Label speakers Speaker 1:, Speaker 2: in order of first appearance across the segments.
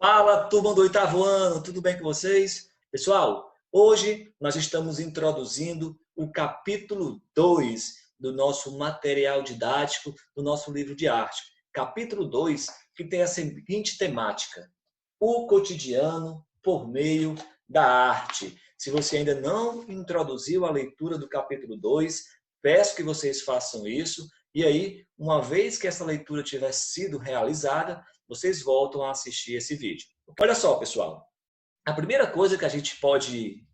Speaker 1: Fala, turma do oitavo ano, tudo bem com vocês? Pessoal, hoje nós estamos introduzindo o capítulo 2 do nosso material didático, do nosso livro de arte. Capítulo 2, que tem a seguinte temática: o cotidiano por meio da arte. Se você ainda não introduziu a leitura do capítulo 2, peço que vocês façam isso. E aí, uma vez que essa leitura tiver sido realizada, vocês voltam a assistir esse vídeo. Olha só, pessoal. A primeira coisa que a gente pode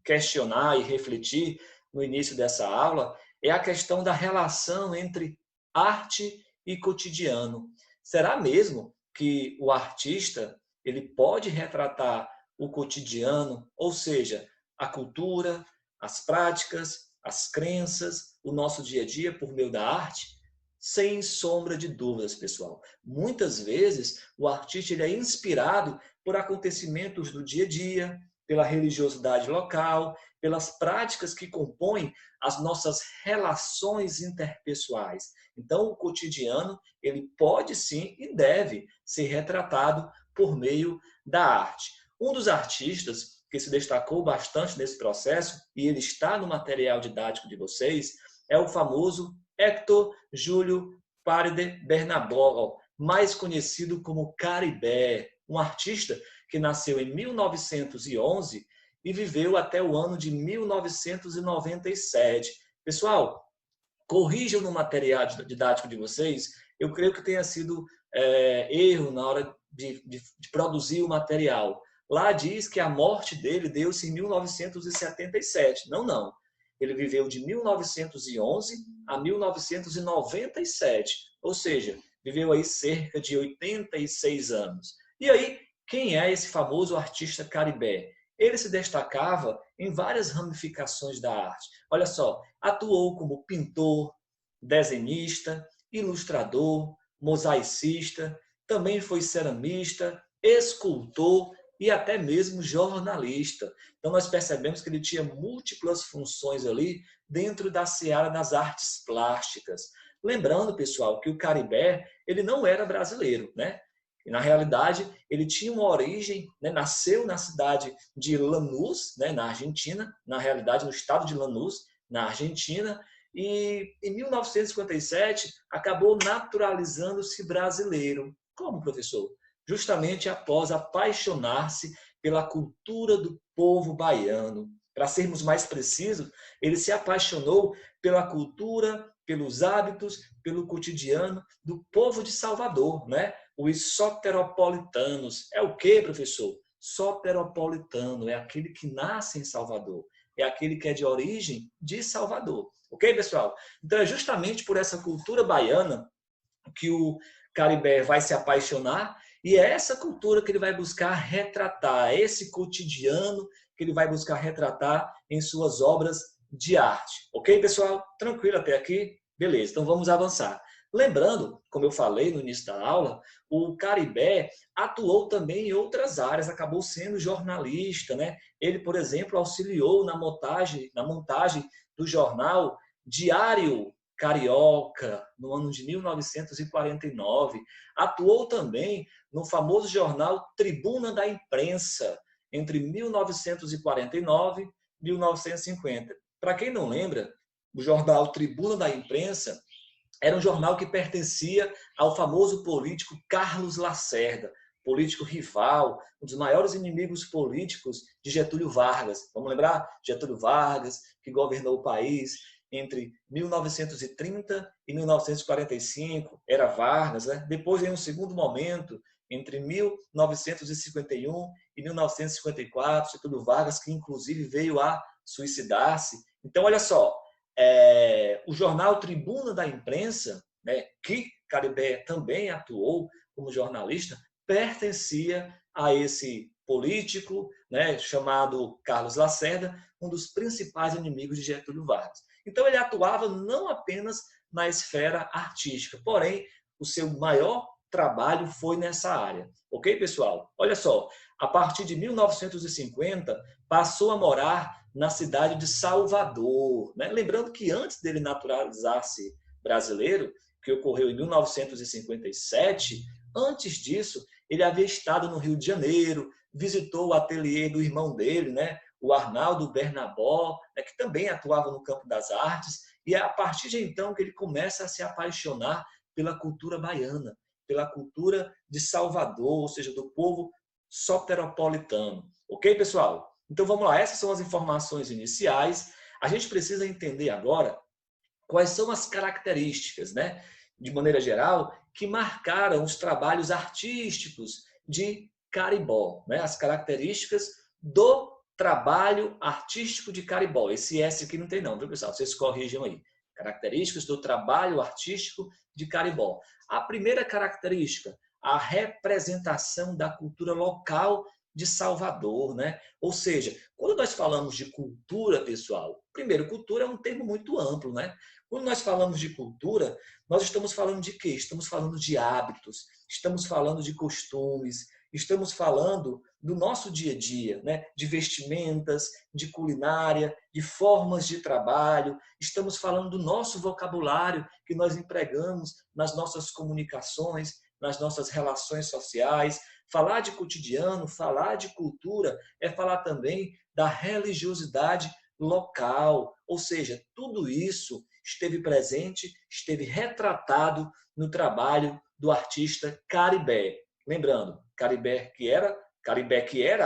Speaker 1: questionar e refletir no início dessa aula é a questão da relação entre arte e cotidiano. Será mesmo que o artista ele pode retratar o cotidiano, ou seja, a cultura, as práticas, as crenças, o nosso dia a dia por meio da arte? Sem sombra de dúvidas, pessoal. Muitas vezes o artista ele é inspirado por acontecimentos do dia a dia, pela religiosidade local, pelas práticas que compõem as nossas relações interpessoais. Então, o cotidiano ele pode sim e deve ser retratado por meio da arte. Um dos artistas que se destacou bastante nesse processo, e ele está no material didático de vocês, é o famoso Hector Júlio Paride Bernabò, mais conhecido como Caribé, um artista que nasceu em 1911 e viveu até o ano de 1997. Pessoal, corrijam no material didático de vocês, eu creio que tenha sido erro na hora de produzir o material. Lá diz que a morte dele deu-se em 1977. Não. Ele viveu de 1911 a 1997, ou seja, viveu aí cerca de 86 anos. E aí, quem é esse famoso artista Caribé? Ele se destacava em várias ramificações da arte. Olha só, atuou como pintor, desenhista, ilustrador, mosaicista, também foi ceramista, escultor e até mesmo jornalista. Então nós percebemos que ele tinha múltiplas funções ali dentro da seara das artes plásticas. Lembrando, pessoal, que o Caribé ele não era brasileiro, né? E, na realidade, ele tinha uma origem, né? Nasceu na cidade de Lanús, né? Na Argentina, na realidade no estado de Lanús, na Argentina, e em 1957 acabou naturalizando-se brasileiro. Como, professor? Justamente após apaixonar-se pela cultura do povo baiano. Para sermos mais precisos, ele se apaixonou pela cultura, pelos hábitos, pelo cotidiano do povo de Salvador, né? Os soteropolitanos. É o quê, professor? Soteropolitano é aquele que nasce em Salvador, é aquele que é de origem de Salvador. Ok, pessoal? Então é justamente por essa cultura baiana que o Caribé vai se apaixonar e é essa cultura que ele vai buscar retratar, é esse cotidiano que ele vai buscar retratar em suas obras de arte. Ok, pessoal? Tranquilo até aqui? Beleza, então vamos avançar. Lembrando, como eu falei no início da aula, o Caribé atuou também em outras áreas, acabou sendo jornalista, né? Ele, por exemplo, auxiliou na montagem do jornal Diário Carioca, no ano de 1949. Atuou também no famoso jornal Tribuna da Imprensa, entre 1949 e 1950. Para quem não lembra, o jornal Tribuna da Imprensa era um jornal que pertencia ao famoso político Carlos Lacerda, político rival, um dos maiores inimigos políticos de Getúlio Vargas. Vamos lembrar? Getúlio Vargas, que governou o país entre 1930 e 1945, era Vargas, né? Depois, em um segundo momento, entre 1951 e 1954, Getúlio Vargas, que inclusive veio a suicidar-se. Então, olha só, o jornal Tribuna da Imprensa, né, que Caribé também atuou como jornalista, pertencia a esse político, né, chamado Carlos Lacerda, um dos principais inimigos de Getúlio Vargas. Então ele atuava não apenas na esfera artística, porém o seu maior trabalho foi nessa área. Ok, pessoal? Olha só, a partir de 1950 passou a morar na cidade de Salvador, né? Lembrando que antes dele naturalizar-se brasileiro, que ocorreu em 1957, antes disso, ele havia estado no Rio de Janeiro, visitou o ateliê do irmão dele, né, o Arnaldo Bernabó, né, que também atuava no campo das artes, e é a partir de então que ele começa a se apaixonar pela cultura baiana, pela cultura de Salvador, ou seja, do povo soteropolitano. Ok, pessoal? Então vamos lá, essas são as informações iniciais. A gente precisa entender agora quais são as características, né, de maneira geral, que marcaram os trabalhos artísticos de Carimbó, né, as características do trabalho artístico de Carimbó. Esse S aqui não tem não, viu, pessoal? Vocês corrijam aí. Características do trabalho artístico de Carimbó. A primeira característica, a representação da cultura local de Salvador, né? Ou seja, quando nós falamos de cultura, pessoal, primeiro, cultura é um termo muito amplo, né? Quando nós falamos de cultura, nós estamos falando de quê? Estamos falando de hábitos, estamos falando de costumes, estamos falando do nosso dia a dia, né? De vestimentas, de culinária, de formas de trabalho, estamos falando do nosso vocabulário que nós empregamos nas nossas comunicações, nas nossas relações sociais. Falar de cotidiano, falar de cultura, é falar também da religiosidade local, ou seja, tudo isso esteve presente, esteve retratado no trabalho do artista Caribé. Lembrando, Caribé que era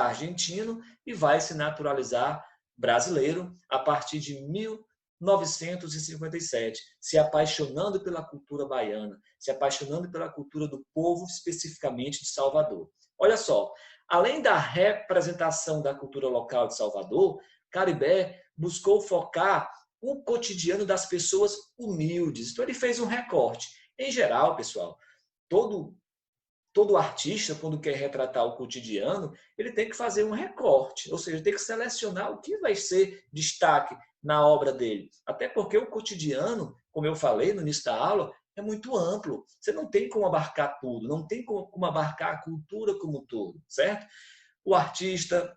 Speaker 1: argentino e vai se naturalizar brasileiro a partir de 1957, se apaixonando pela cultura baiana, se apaixonando pela cultura do povo, especificamente de Salvador. Olha só, além da representação da cultura local de Salvador, Caribé buscou focar o cotidiano das pessoas humildes. Então ele fez um recorte. Em geral, pessoal, todo artista, quando quer retratar o cotidiano, ele tem que fazer um recorte, ou seja, tem que selecionar o que vai ser destaque na obra dele. Até porque o cotidiano, como eu falei no início da aula, é muito amplo. Você não tem como abarcar tudo, não tem como abarcar a cultura como um todo, certo? O artista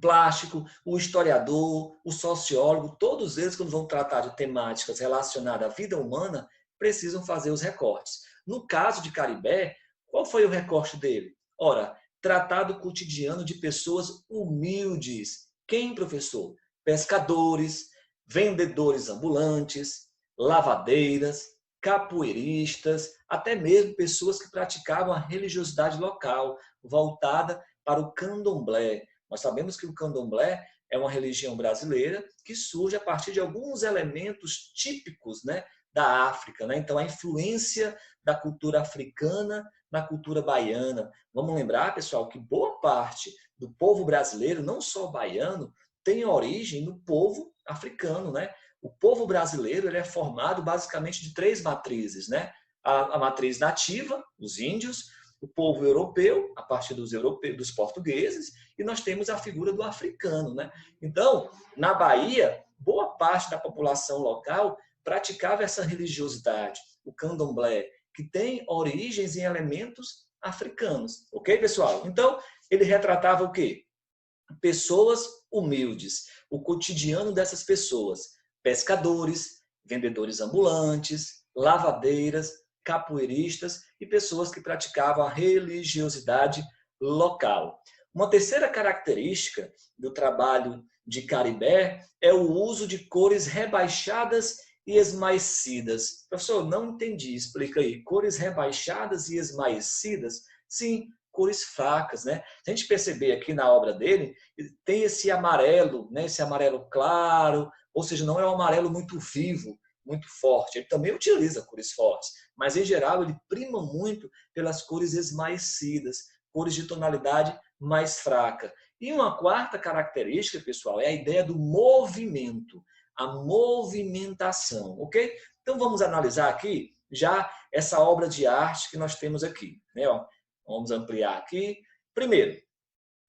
Speaker 1: plástico, o historiador, o sociólogo, todos eles, quando vão tratar de temáticas relacionadas à vida humana, precisam fazer os recortes. No caso de Caribé, qual foi o recorte dele? Ora, tratar do cotidiano de pessoas humildes. Quem, professor? Pescadores, vendedores ambulantes, lavadeiras, capoeiristas, até mesmo pessoas que praticavam a religiosidade local, voltada para o candomblé. Nós sabemos que o candomblé é uma religião brasileira que surge a partir de alguns elementos típicos, né, da África, né? Então, a influência da cultura africana na cultura baiana. Vamos lembrar, pessoal, que boa parte do povo brasileiro, não só baiano, tem origem no povo africano, né? O povo brasileiro ele é formado basicamente de três matrizes, né? A matriz nativa, os índios, o povo europeu, a partir dos portugueses, e nós temos a figura do africano, né? Então, na Bahia, boa parte da população local praticava essa religiosidade, o candomblé, que tem origens em elementos africanos. Ok, pessoal? Então, ele retratava o quê? Pessoas humildes, o cotidiano dessas pessoas, pescadores, vendedores ambulantes, lavadeiras, capoeiristas e pessoas que praticavam a religiosidade local. Uma terceira característica do trabalho de Caribé é o uso de cores rebaixadas e esmaecidas. Professor, não entendi, explica aí. Cores rebaixadas e esmaecidas? Sim, cores fracas, né? Se a gente perceber aqui na obra dele, tem esse amarelo, né? Esse amarelo claro, ou seja, não é um amarelo muito vivo, muito forte. Ele também utiliza cores fortes, mas em geral ele prima muito pelas cores esmaecidas, cores de tonalidade mais fraca. E uma quarta característica, pessoal, é a ideia do movimento, a movimentação, ok? Então vamos analisar aqui já essa obra de arte que nós temos aqui, né? Vamos ampliar aqui. Primeiro,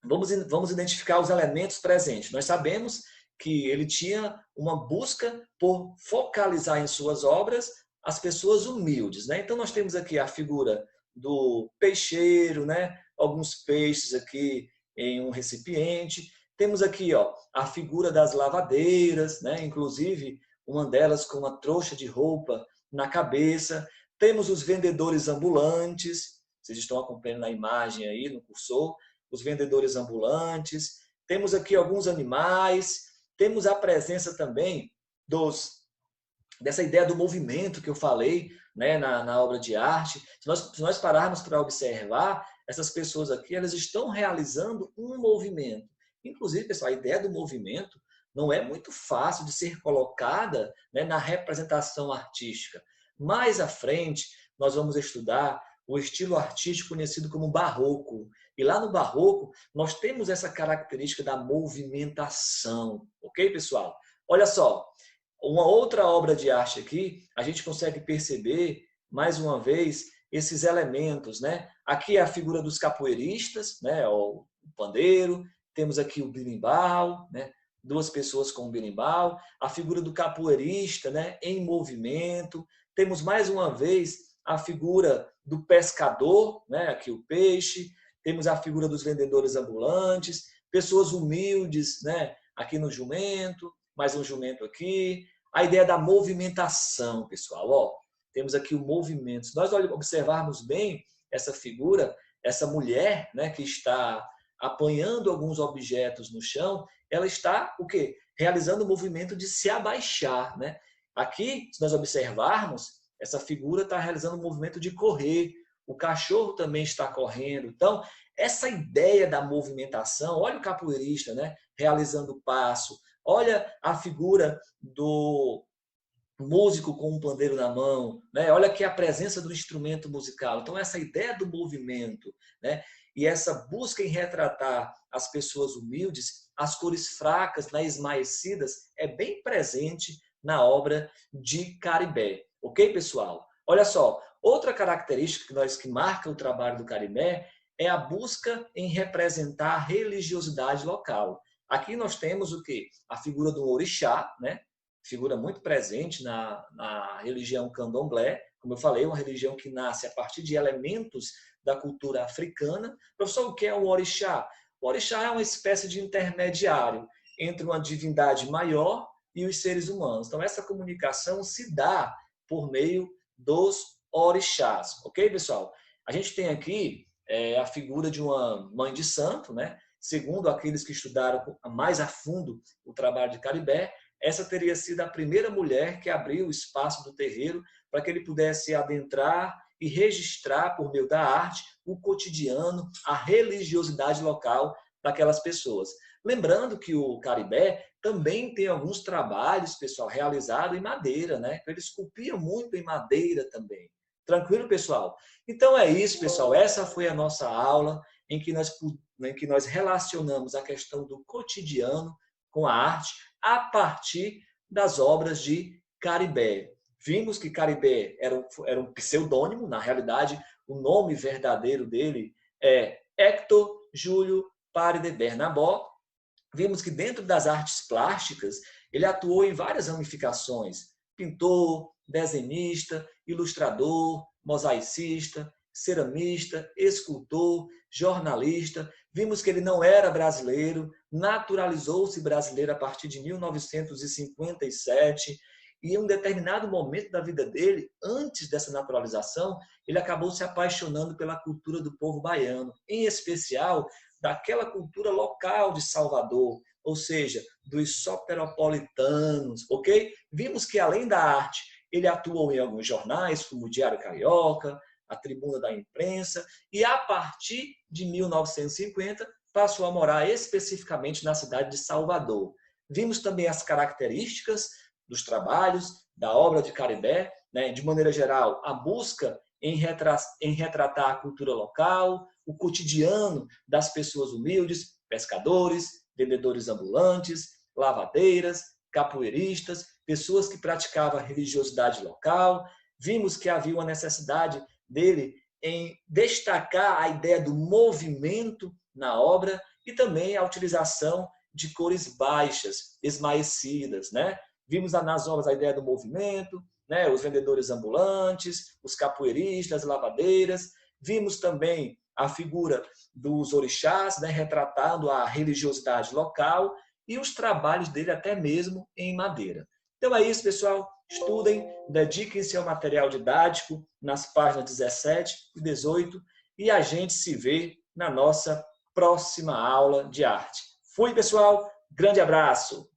Speaker 1: vamos identificar os elementos presentes. Nós sabemos que ele tinha uma busca por focalizar em suas obras as pessoas humildes, né? Então nós temos aqui a figura do peixeiro, né? Alguns peixes aqui em um recipiente. Temos aqui, ó, a figura das lavadeiras, né? Inclusive uma delas com uma trouxa de roupa na cabeça. Temos os vendedores ambulantes, vocês estão acompanhando na imagem aí, no cursor, os vendedores ambulantes, temos aqui alguns animais, temos a presença também dessa ideia do movimento que eu falei, né, na obra de arte. Se nós pararmos para observar, essas pessoas aqui, elas estão realizando um movimento. Inclusive, pessoal, a ideia do movimento não é muito fácil de ser colocada, né, na representação artística. Mais à frente, nós vamos estudar o estilo artístico conhecido como barroco. E lá no barroco, nós temos essa característica da movimentação. Ok, pessoal? Olha só, uma outra obra de arte aqui, a gente consegue perceber, mais uma vez, esses elementos, né? Aqui é a figura dos capoeiristas, né? O pandeiro, temos aqui o berimbau, né? Duas pessoas com o berimbau, a figura do capoeirista, né? Em movimento. Temos mais uma vez a figura do pescador, né? Aqui o peixe. Temos a figura dos vendedores ambulantes, pessoas humildes, né? Aqui no jumento, mais um jumento aqui. A ideia da movimentação, pessoal. Ó, temos aqui o movimento. Se nós observarmos bem essa figura, essa mulher, né, que está apanhando alguns objetos no chão, ela está o quê? Realizando o movimento de se abaixar, né? Aqui, se nós observarmos, essa figura está realizando o movimento de correr. O cachorro também está correndo. Então, essa ideia da movimentação, olha o capoeirista, né, realizando o passo. Olha a figura do músico com um pandeiro na mão, né? Olha aqui a presença do instrumento musical. Então, essa ideia do movimento, né? E essa busca em retratar as pessoas humildes, as cores fracas, esmaecidas, é bem presente na obra de Caribé. Ok, pessoal? Olha só, outra característica que marca o trabalho do Caribé é a busca em representar a religiosidade local. Aqui nós temos o quê? A figura do orixá, né? Figura muito presente na religião candomblé, como eu falei, uma religião que nasce a partir de elementos da cultura africana. Professor, o que é um orixá? O orixá é uma espécie de intermediário entre uma divindade maior e os seres humanos. Então, essa comunicação se dá por meio dos orixás. Ok, pessoal? A gente tem aqui a figura de uma mãe de santo, né? Segundo aqueles que estudaram mais a fundo o trabalho de Caribé, essa teria sido a primeira mulher que abriu o espaço do terreiro para que ele pudesse adentrar e registrar, por meio da arte, o cotidiano, a religiosidade local daquelas pessoas. Lembrando que o Caribé também tem alguns trabalhos, pessoal, realizados em madeira, né? Eles esculpiam muito em madeira também. Tranquilo, pessoal? Então é isso, pessoal. Essa foi a nossa aula em que nós relacionamos a questão do cotidiano com a arte a partir das obras de Caribé. Vimos que Caribé era um pseudônimo, na realidade, o nome verdadeiro dele é Hector Júlio Pare de Bernabó. Vimos que dentro das artes plásticas, ele atuou em várias ramificações: pintor, desenhista, ilustrador, mosaicista, ceramista, escultor, jornalista. Vimos que ele não era brasileiro, naturalizou-se brasileiro a partir de 1957 e em um determinado momento da vida dele, antes dessa naturalização, ele acabou se apaixonando pela cultura do povo baiano, em especial daquela cultura local de Salvador, ou seja, dos soteropolitanos, ok? Vimos que além da arte, ele atuou em alguns jornais, como o Diário Carioca, a Tribuna da Imprensa, e a partir de 1950 passou a morar especificamente na cidade de Salvador. Vimos também as características dos trabalhos, da obra de Caribé, né? De maneira geral, a busca em retratar a cultura local, o cotidiano das pessoas humildes, pescadores, vendedores ambulantes, lavadeiras, capoeiristas, pessoas que praticavam a religiosidade local. Vimos que havia uma necessidade dele em destacar a ideia do movimento na obra e também a utilização de cores baixas, esmaecidas, né? Vimos nas obras a ideia do movimento, né? Os vendedores ambulantes, os capoeiristas, lavadeiras. Vimos também a figura dos orixás, né? Retratando a religiosidade local e os trabalhos dele até mesmo em madeira. Então é isso, pessoal. Estudem, dediquem-se ao material didático nas páginas 17 e 18 e a gente se vê na nossa próxima aula de arte. Fui, pessoal. Grande abraço.